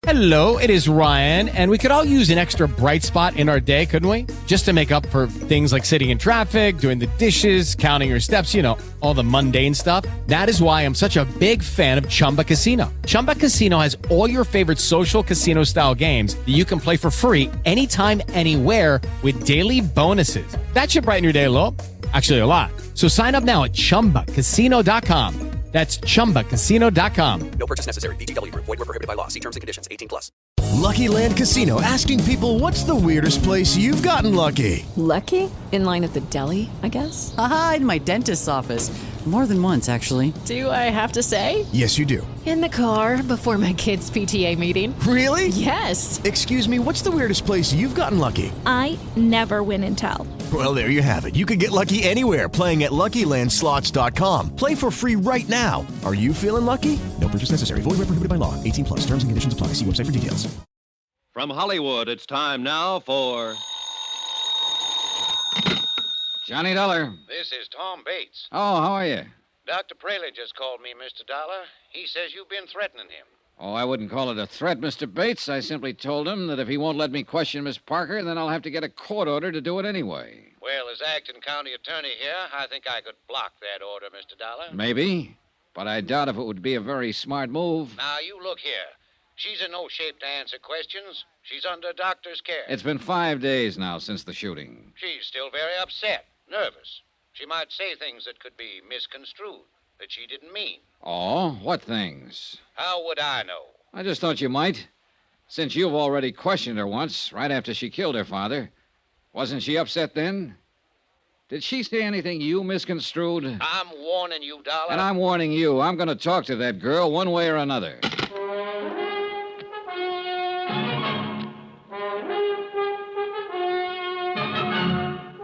Hello, it is Ryan, and we could all use an extra bright spot in our day, couldn't we? Just to make up for things like sitting in traffic, doing the dishes, counting your steps, all the mundane stuff. That is why I'm such a big fan of Chumba Casino. Chumba Casino has all your favorite social casino-style games that you can play for free anytime, anywhere with daily bonuses. That should brighten your day a little. Actually, a lot. So sign up now at ChumbaCasino.com. That's ChumbaCasino.com. No purchase necessary. VGW Group. Void where prohibited by law. See terms and conditions. 18+. Lucky Land Casino, asking people, what's the weirdest place you've gotten lucky? Lucky? In line at the deli, I guess? Aha, in my dentist's office. More than once, actually. Do I have to say? Yes, you do. In the car before my kids' PTA meeting. Really? Yes. Excuse me, what's the weirdest place you've gotten lucky? I never win and tell. Well, there you have it. You can get lucky anywhere, playing at LuckyLandSlots.com. Play for free right now. Are you feeling lucky? No purchase necessary. Void where prohibited by law. 18+. Terms and conditions apply. See website for details. From Hollywood, it's time now for Johnny Dollar. This is Tom Bates. Oh, how are you? Dr. Praley just called me, Mr. Dollar. He says you've been threatening him. Oh, I wouldn't call it a threat, Mr. Bates. I simply told him that if he won't let me question Miss Parker, then I'll have to get a court order to do it anyway. Well, as acting county attorney here, I think I could block that order, Mr. Dollar. Maybe, but I doubt if it would be a very smart move. Now, you look here. She's in no shape to answer questions. She's under doctor's care. It's been 5 days now since the shooting. She's still very upset, nervous. She might say things that could be misconstrued, that she didn't mean. Oh, what things? How would I know? I just thought you might. Since you've already questioned her once, right after she killed her father. Wasn't she upset then? Did she say anything you misconstrued? I'm warning you, Dollar. And I'm warning you. I'm going to talk to that girl one way or another.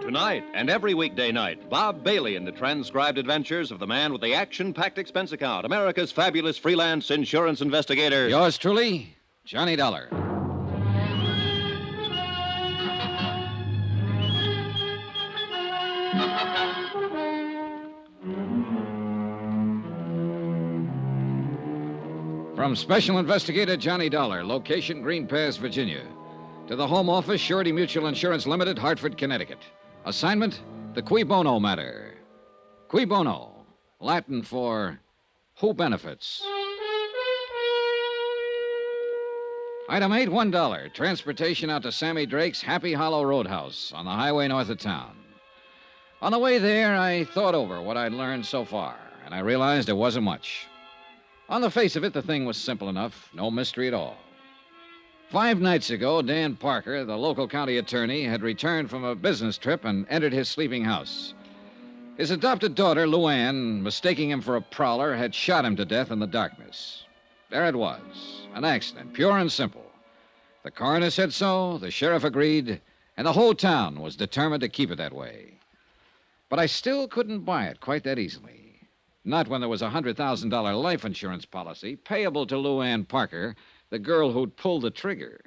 Tonight and every weekday night, Bob Bailey in the transcribed adventures of the man with the action-packed expense account, America's fabulous freelance insurance investigator. Yours truly, Johnny Dollar. From Special Investigator Johnny Dollar, location Green Pass, Virginia, to the Home Office, Surety Mutual Insurance Limited, Hartford, Connecticut. Assignment, the Qui Bono matter. Qui Bono, Latin for who benefits. Item 8, $1. Transportation out to Sammy Drake's Happy Hollow Roadhouse on the highway north of town. On the way there, I thought over what I'd learned so far, and I realized it wasn't much. On the face of it, the thing was simple enough, no mystery at all. 5 nights ago, Dan Parker, the local county attorney, had returned from a business trip and entered his sleeping house. His adopted daughter, Luann, mistaking him for a prowler, had shot him to death in the darkness. There it was, an accident, pure and simple. The coroner said so, the sheriff agreed, and the whole town was determined to keep it that way. But I still couldn't buy it quite that easily. Not when there was a $100,000 life insurance policy payable to Luann Parker, the girl who'd pulled the trigger.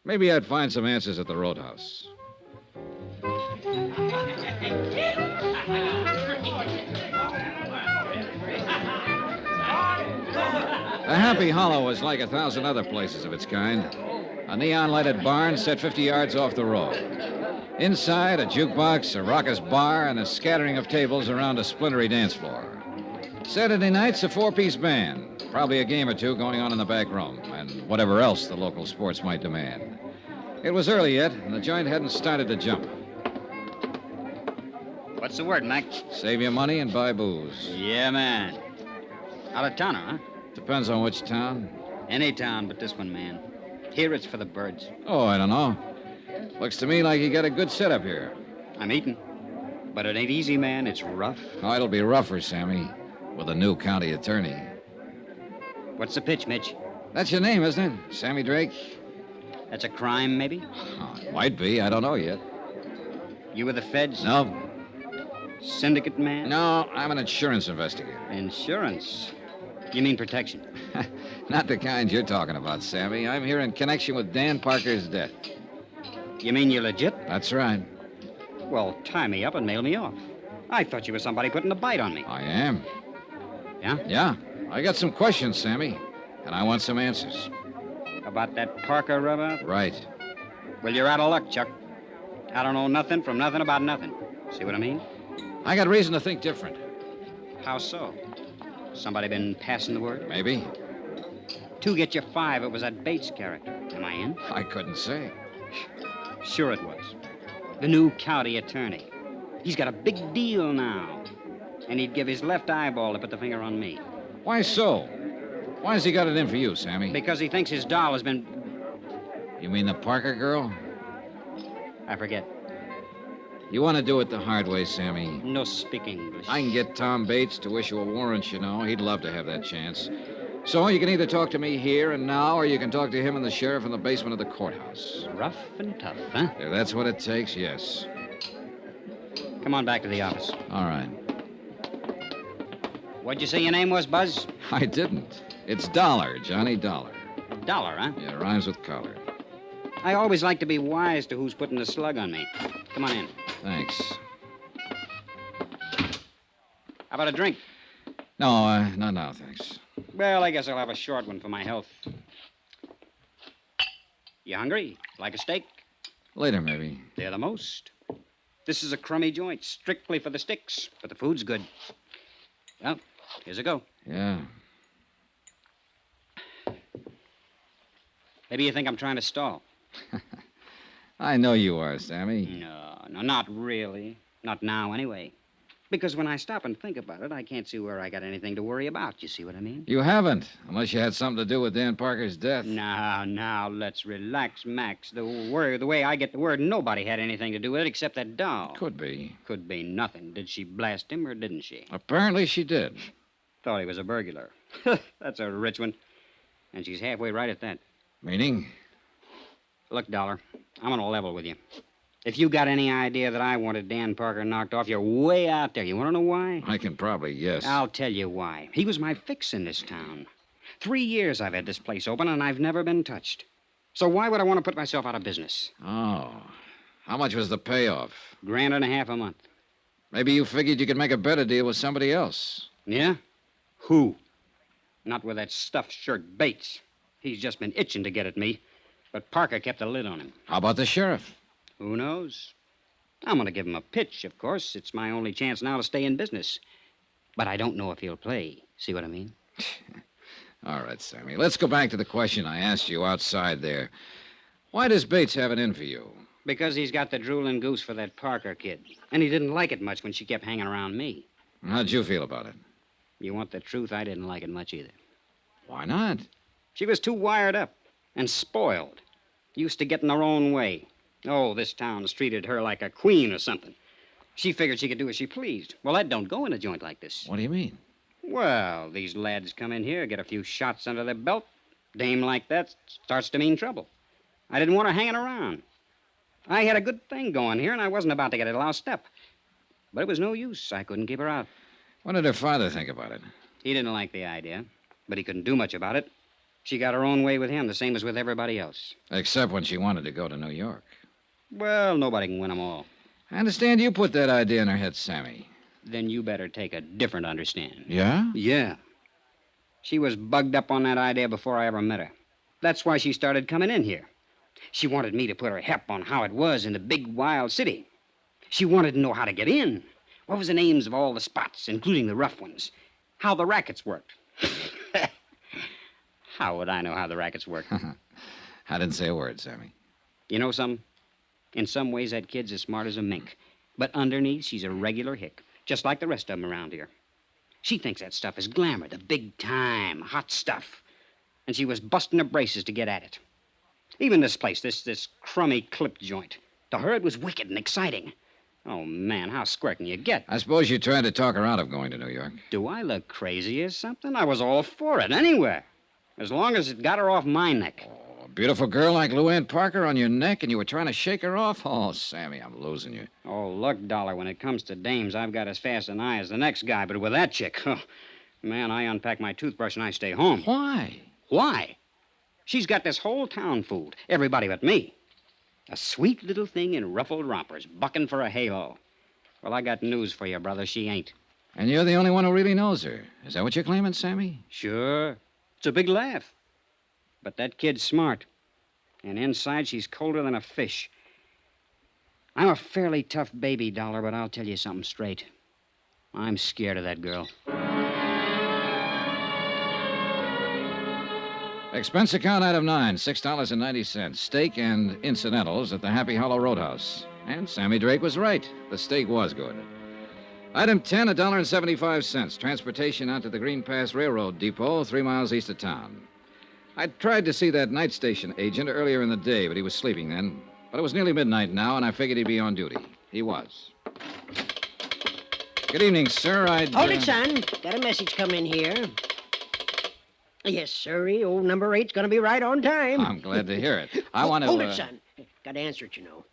Maybe I'd find some answers at the roadhouse. The Happy Hollow was like 1,000 other places of its kind. A neon-lighted barn set 50 yards off the road. Inside, a jukebox, a raucous bar, and a scattering of tables around a splintery dance floor. Saturday nights, a 4-piece band. Probably a game or two going on in the back room, and whatever else the local sports might demand. It was early yet, and the joint hadn't started to jump. What's the word, Mac? Save your money and buy booze. Yeah, man. Out of towner, huh? Depends on which town. Any town but this one, man. Here it's for the birds. Oh, I don't know. Looks to me like you got a good setup here. I'm eating. But it ain't easy, man. It's rough. Oh, it'll be rougher, Sammy, with a new county attorney. What's the pitch, Mitch? That's your name, isn't it? Sammy Drake? That's a crime, maybe? Oh, might be. I don't know yet. You with the feds? No. Syndicate man? No, I'm an insurance investigator. Insurance? You mean protection? Not the kind you're talking about, Sammy. I'm here in connection with Dan Parker's death. You mean you're legit? That's right. Well, tie me up and mail me off. I thought you were somebody putting a bite on me. I am. Yeah? Yeah. I got some questions, Sammy, and I want some answers. About that Parker rub-out? Right. Well, you're out of luck, Chuck. I don't know nothing from nothing about nothing. See what I mean? I got reason to think different. How so? Somebody been passing the word? Maybe. 2 get you 5. It was that Bates character. Am I in? I couldn't say. Sure it was. The new county attorney. He's got a big deal now. And he'd give his left eyeball to put the finger on me. Why so? Why has he got it in for you, Sammy? Because he thinks his doll has been... You mean the Parker girl? I forget. You want to do it the hard way, Sammy. No speak English. I can get Tom Bates to issue a warrant, you know. He'd love to have that chance. So you can either talk to me here and now, or you can talk to him and the sheriff in the basement of the courthouse. Rough and tough, huh? If that's what it takes, yes. Come on back to the office. All right. What'd you say your name was, Buzz? I didn't. It's Dollar, Johnny Dollar. Dollar, huh? Yeah, rhymes with collar. I always like to be wise to who's putting the slug on me. Come on in. Thanks. How about a drink? No, not now, thanks. Well, I guess I'll have a short one for my health. You hungry? Like a steak? Later, maybe. They're the most. This is a crummy joint, strictly for the sticks, but the food's good. Well, here's a go. Yeah. Maybe you think I'm trying to stall. I know you are, Sammy. No, not really. Not now, anyway. Because when I stop and think about it, I can't see where I got anything to worry about. You see what I mean? You haven't, unless you had something to do with Dan Parker's death. Now, let's relax, Max. The way I get the word, nobody had anything to do with it except that doll. Could be. Could be nothing. Did she blast him or didn't she? Apparently she did. Thought he was a burglar. That's a rich one. And she's halfway right at that. Meaning? Look, Dollar, I'm on a level with you. If you got any idea that I wanted Dan Parker knocked off, you're way out there. You want to know why? I can probably guess. I'll tell you why. He was my fix in this town. 3 years I've had this place open, and I've never been touched. So why would I want to put myself out of business? Oh. How much was the payoff? $1.50 a month. Maybe you figured you could make a better deal with somebody else. Yeah? Who? Not with that stuffed shirt Bates. He's just been itching to get at me. But Parker kept a lid on him. How about the sheriff? Who knows? I'm going to give him a pitch, of course. It's my only chance now to stay in business. But I don't know if he'll play. See what I mean? All right, Sammy. Let's go back to the question I asked you outside there. Why does Bates have it in for you? Because he's got the drooling goose for that Parker kid. And he didn't like it much when she kept hanging around me. How'd you feel about it? You want the truth? I didn't like it much either. Why not? She was too wired up and spoiled. Used to getting her own way. Oh, this town's treated her like a queen or something. She figured she could do as she pleased. Well, that don't go in a joint like this. What do you mean? Well, these lads come in here, get a few shots under their belt. Dame like that starts to mean trouble. I didn't want her hanging around. I had a good thing going here, and I wasn't about to get it lost up. But it was no use. I couldn't keep her out. What did her father think about it? He didn't like the idea, but he couldn't do much about it. She got her own way with him, the same as with everybody else. Except when she wanted to go to New York. Well, nobody can win them all. I understand you put that idea in her head, Sammy. Then you better take a different understanding. Yeah? Yeah. She was bugged up on that idea before I ever met her. That's why she started coming in here. She wanted me to put her hep on how it was in the big, wild city. She wanted to know how to get in. What was the names of all the spots, including the rough ones? How the rackets worked. How would I know how the rackets worked? I didn't say a word, Sammy. You know something? In some ways, that kid's as smart as a mink. But underneath, she's a regular hick, just like the rest of them around here. She thinks that stuff is glamour, the big time, hot stuff. And she was busting her braces to get at it. Even this place, this crummy clip joint. To her, it was wicked and exciting. Oh, man, how square can you get? I suppose you tried to talk her out of going to New York. Do I look crazy or something? I was all for it, anywhere. As long as it got her off my neck. Oh, a beautiful girl like Lou Ann Parker on your neck, and you were trying to shake her off? Oh, Sammy, I'm losing you. Oh, look, Dollar, when it comes to dames, I've got as fast an eye as the next guy. But with that chick, man, I unpack my toothbrush and I stay home. Why? Why? She's got this whole town fooled. Everybody but me. A sweet little thing in ruffled rompers, bucking for a halo. Well, I got news for you, brother. She ain't. And you're the only one who really knows her. Is that what you're claiming, Sammy? Sure. It's a big laugh. But that kid's smart. And inside, she's colder than a fish. I'm a fairly tough baby, Dollar, but I'll tell you something straight. I'm scared of that girl. Expense account item 9, $6.90. Steak and incidentals at the Happy Hollow Roadhouse. And Sammy Drake was right. The steak was good. Item 10, $1.75. Transportation out to the Green Pass Railroad Depot, 3 miles east of town. I tried to see that night station agent earlier in the day, but he was sleeping then. But it was nearly midnight now, and I figured he'd be on duty. He was. Good evening, sir. Hold it, son. Got a message come in here. Yes, sirree. Old number 8's going to be right on time. I'm glad to hear it. I want to... Hold it, son. Got to answer it, you know.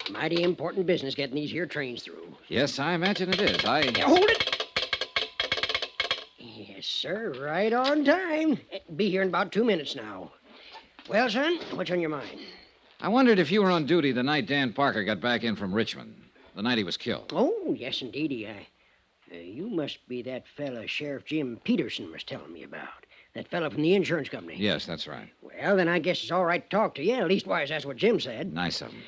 Mighty important business getting these here trains through. Yes, I imagine it is. Hold it! Yes, sir. Right on time. Be here in about 2 minutes now. Well, son, what's on your mind? I wondered if you were on duty the night Dan Parker got back in from Richmond. The night he was killed. Oh, yes, indeedy. You must be that fella Sheriff Jim Peterson was telling me about. That fella from the insurance company. Yes, that's right. Well, then I guess it's all right to talk to you. Leastwise, that's what Jim said. Nice of him.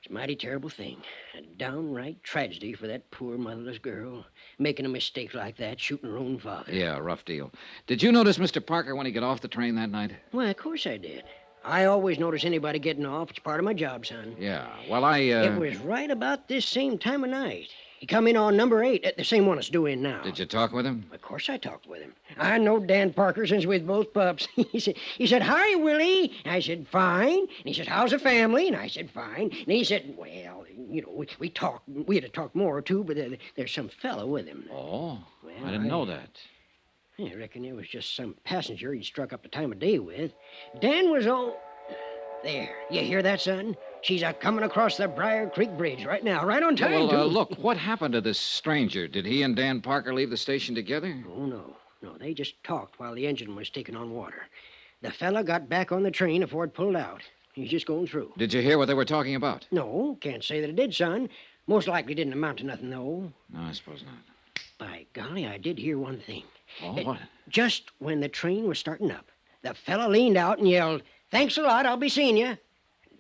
It's a mighty terrible thing. A downright tragedy for that poor motherless girl. Making a mistake like that, shooting her own father. Yeah, rough deal. Did you notice Mr. Parker when he got off the train that night? Well, of course I did. I always notice anybody getting off. It's part of my job, son. Yeah, well, It was right about this same time of night. He come in on number 8, the same one that's due in now. Did you talk with him? Of course I talked with him. I know Dan Parker since we was both pups. he said, "Hi, Willie." I said, "Fine." And he said, "How's the family?" And I said, "Fine." And he said, "Well, you know, we talked. We had to talk more, too, but there's some fellow with him." Oh, well, I didn't know that. I reckon it was just some passenger he'd struck up the time of day with. Dan was all... There. You hear that, son? She's a-coming across the Briar Creek Bridge right now, right on time, Well, too. look, what happened to this stranger? Did he and Dan Parker leave the station together? Oh, no. No, they just talked while the engine was taking on water. The fella got back on the train before it pulled out. He's just going through. Did you hear what they were talking about? No, can't say that it did, son. Most likely didn't amount to nothing, though. No, I suppose not. By golly, I did hear one thing. Oh, what? Just when the train was starting up, the fella leaned out and yelled, "Thanks a lot, I'll be seeing you."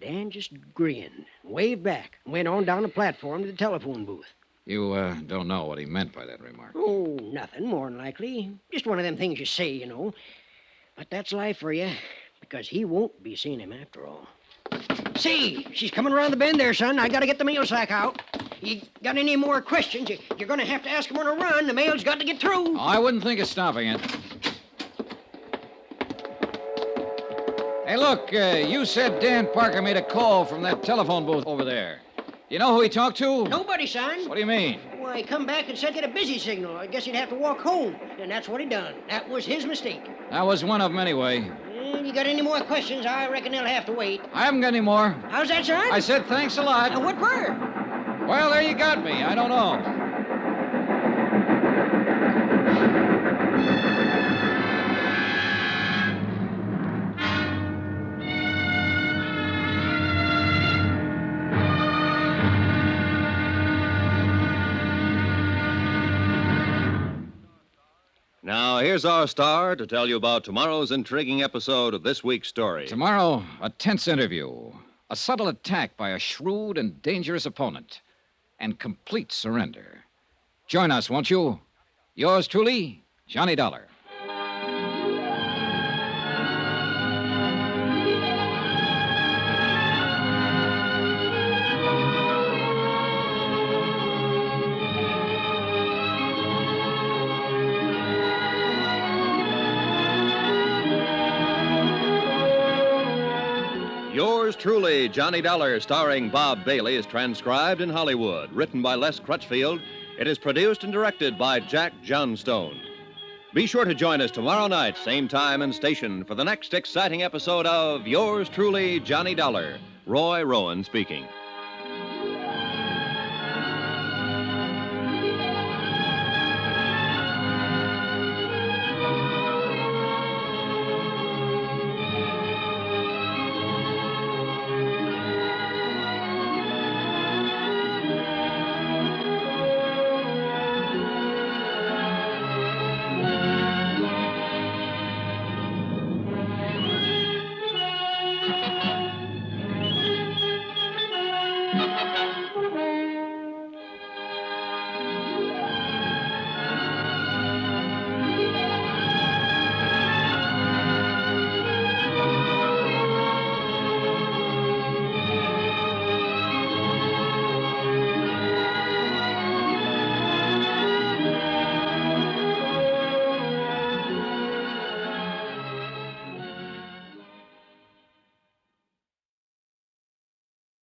Dan just grinned, waved back, and went on down the platform to the telephone booth. You don't know what he meant by that remark. Oh, nothing, more than likely. Just one of them things you say, you know. But that's life for you, because he won't be seeing him after all. See, she's coming around the bend there, son. I gotta get the mail sack out. You got any more questions, you're gonna have to ask him on a run. The mail's got to get through. Oh, I wouldn't think of stopping it. Hey, look, you said Dan Parker made a call from that telephone booth over there. You know who he talked to? Nobody, son. What do you mean? Why, he come back and said he had a busy signal. I guess he'd have to walk home. And that's what he done. That was his mistake. That was one of them anyway. You got any more questions? I reckon they'll have to wait. I haven't got any more. How's that, son? I said thanks a lot. What for? Well, there you got me. I don't know. Now, here's our star to tell you about tomorrow's intriguing episode of this week's story. Tomorrow, a tense interview, a subtle attack by a shrewd and dangerous opponent, and complete surrender. Join us, won't you? Yours truly, Johnny Dollar. Yours truly, Johnny Dollar, starring Bob Bailey, is transcribed in Hollywood. Written by Les Crutchfield, it is produced and directed by Jack Johnstone. Be sure to join us tomorrow night, same time and station, for the next exciting episode of Yours truly, Johnny Dollar. Roy Rowan speaking.